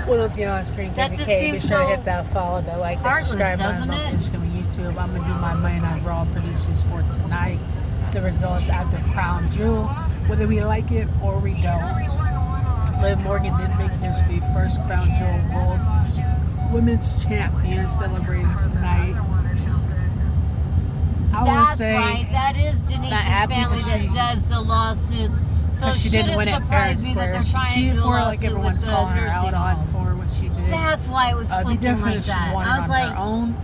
What up, the on-screen That KVK? just Be seems sure to so hit that follow, that like, that heartless, subscribe button doesn't on it? Instagram and YouTube. I'm gonna do my Monday Night Raw predictions for tonight. The results after Crown Jewel, whether we like it or we don't. Liv Morgan did make history, first Crown Jewel World Women's Champion celebrating tonight. I would say right. That is Denise's family that does the lawsuits. So she didn't win it fair and square. She for like everyone's calling her out on for what she did. That's why it was clicking like that. I was like, her own,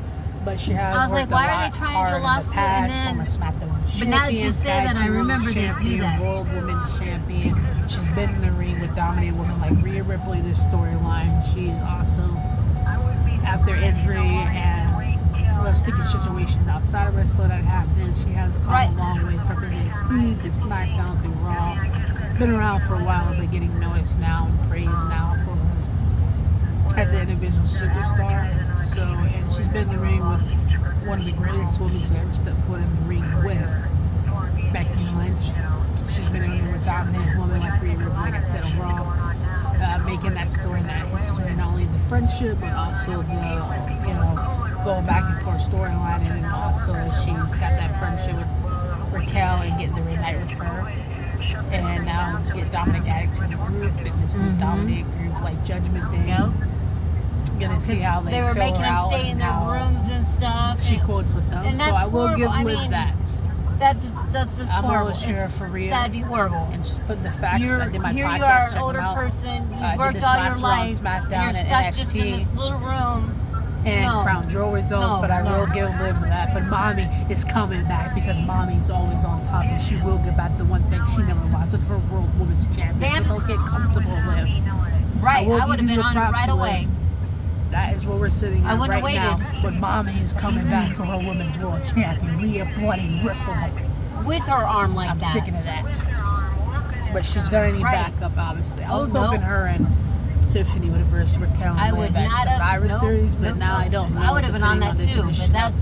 but she has I was worked like, why a are lot they trying to do a hard lawsuit? in the past. And Former SmackDown but champion, now that you say that, I remember they do that. World Women's Champion. She's been in the ring with dominant women like Rhea Ripley. This storyline, she's also after injury and sticky situations outside of wrestling that happened. She has come a long way from NXT to SmackDown through Raw. Been around for a while, but getting noticed now and praised now for her as an individual superstar. So, and she's been in the ring with one of the greatest women to ever step foot in the ring with Becky Lynch. She's been in the ring with dominant women like Rhea Ripley, like I said, on Raw, making that story and that history, not only the friendship, but also the, going back and forth storyline, and then also she's got that friendship with Raquel and getting to reunite with her. And now get Dominic added to the group in this new Dominic group like Judgment Day. Gonna see how they were fill making her them out stay in their rooms and stuff. She quotes with them, and so I will give Liv I mean, that. That's just I'm horrible. always cheering for Rhea. That'd be horrible. And just putting the facts. I did my here podcast. You are an check older them out. person. You've worked all your life. And you're stuck just in this little room. And Crown Jewel results, but I will give Liv that. But Mommy is coming back because Mommy's always on top, and she will get back the one thing she never lost, her World Women's Champion. So don't get comfortable, Liv. Right, I would have been on it right away. That is what we're sitting at right now. Waited. But Mommy is coming back for her Women's World Champion, Rhea Bloody Ripley. With her arm like that. I'm sticking to that. But she's gonna need backup, obviously. I was hoping her and Tiffany would have versed Raquel I would not have Survivor Series, but now I don't know. I would have been on that too, but that's.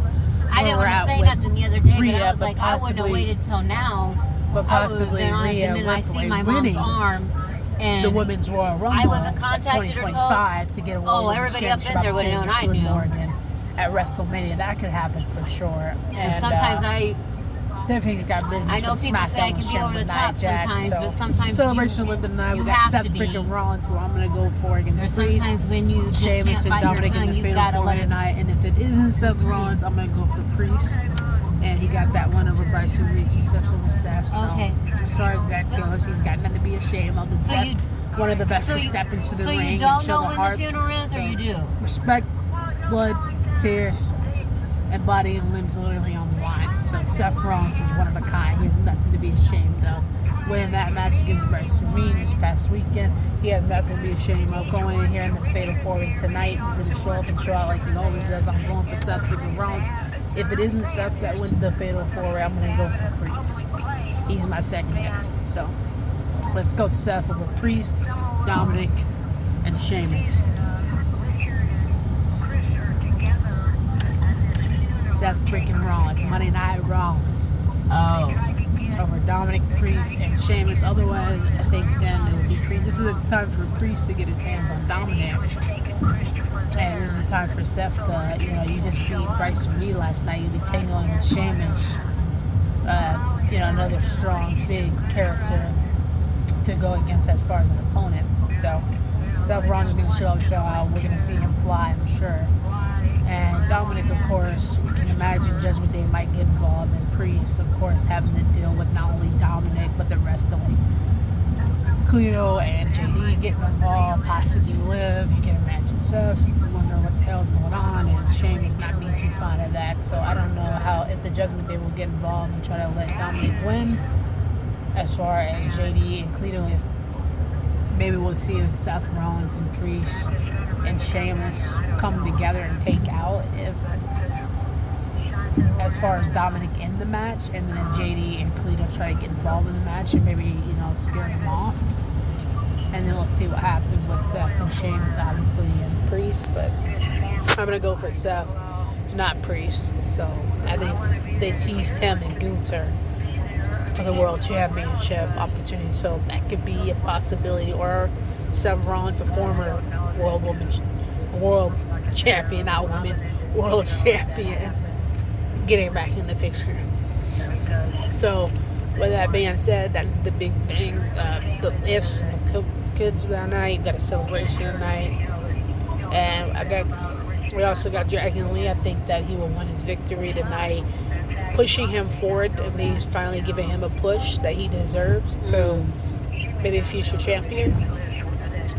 I didn't want to say nothing the other day, but I was like, I wouldn't have waited till now. But possibly Rhea Ripley I see my mom's arm, and the Women's Royal Rumble. I wasn't contacted or told. To get a World everybody up in there would have known I knew. Morgan at WrestleMania, that could happen for sure. And sometimes Tiffany's got business. I know people say I can be over the top sometimes, but sometimes celebration of the night. We got Seth freaking Rollins, who I'm gonna go for against Priest. There's sometimes when you just Sheamus can't and Dominic in the fatal four tonight. And if it isn't Seth Rollins, I'm gonna go for Priest. And he got that one over Bryson Reed, successful with Seth. So as far as that goes, he's got nothing to be ashamed of. Seth, one of the best to step into the ring. So you don't know when the funeral is, or you do? Respect, blood, tears, and body and limbs literally on the line. So Seth Rollins is one of a kind. He has nothing to be ashamed of. Winning that match against Bryson Reed this past weekend, he has nothing to be ashamed of. Going in here in this fatal four-way tonight, he's going to show up and show out like he always does. I'm going for Seth freaking Rollins. If it isn't Seth that wins the fatal four-way, I'm going to go for Priest. He's my second guess. So let's go Seth over Priest, Dominic, and Sheamus. Seth freaking Rollins, Monday Night Rollins. Over Dominic, Priest, and Sheamus. Otherwise, I think then it would be Priest. This is a time for Priest to get his hands on Dominic. And this is time for Seth to, you just beat Bryson Reed last night. You'll be tangling with Sheamus. Another strong, big character to go against as far as an opponent. So, Seth Rollins is going to show up, show out. We're going to see him fly, I'm sure. And Dominic, of course, we can imagine Judgment Day might get involved, and Priest, of course, having to deal with not only Dominic, but the rest of Cleo and JD getting involved, possibly Liv. You can imagine Seth, wonder what the hell's going on, and Sheamus not being too fond of that. So I don't know if the Judgment Day will get involved and try to let Dominic win. As far as JD and Cleo, if maybe we'll see Seth Rollins and Priest and Sheamus come together and take out as far as Dominic in the match, and then JD and Cleo try to get involved in the match and maybe, scare him off. And then we'll see what happens with Seth and Sheamus, obviously, and Priest. But I'm going to go for Seth, if not Priest. So I think they teased him and Gunter for the World Championship opportunity. So that could be a possibility. Or Seth Rollins, a former world champion, not women's, world champion, getting back in the picture. So, with that being said, that's the big thing. The ifs and the kids that night, got a celebration tonight. And we also got Dragon Lee. I think that he will win his victory tonight, pushing him forward. And he's finally giving him a push that he deserves to maybe a future champion.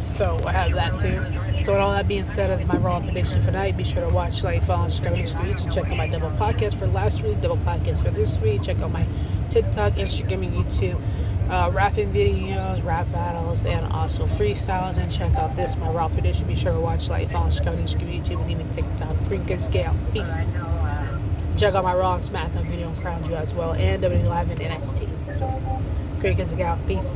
So I have that too. So with all that being said, as my Raw prediction for tonight, be sure to watch, like, follow, and subscribe to YouTube. Check out my double podcast for last week, double podcast for this week. Check out my TikTok, Instagram, and YouTube rapping videos, rap battles, and also freestyles. And check out this, my Raw prediction. Be sure to watch, like, follow, and subscribe to YouTube, and even TikTok. Creek Scale. Peace. Check out my Raw and SmackDown video on Crown Jewel as well, and W Live and NXT. So, Creek Scale. Peace.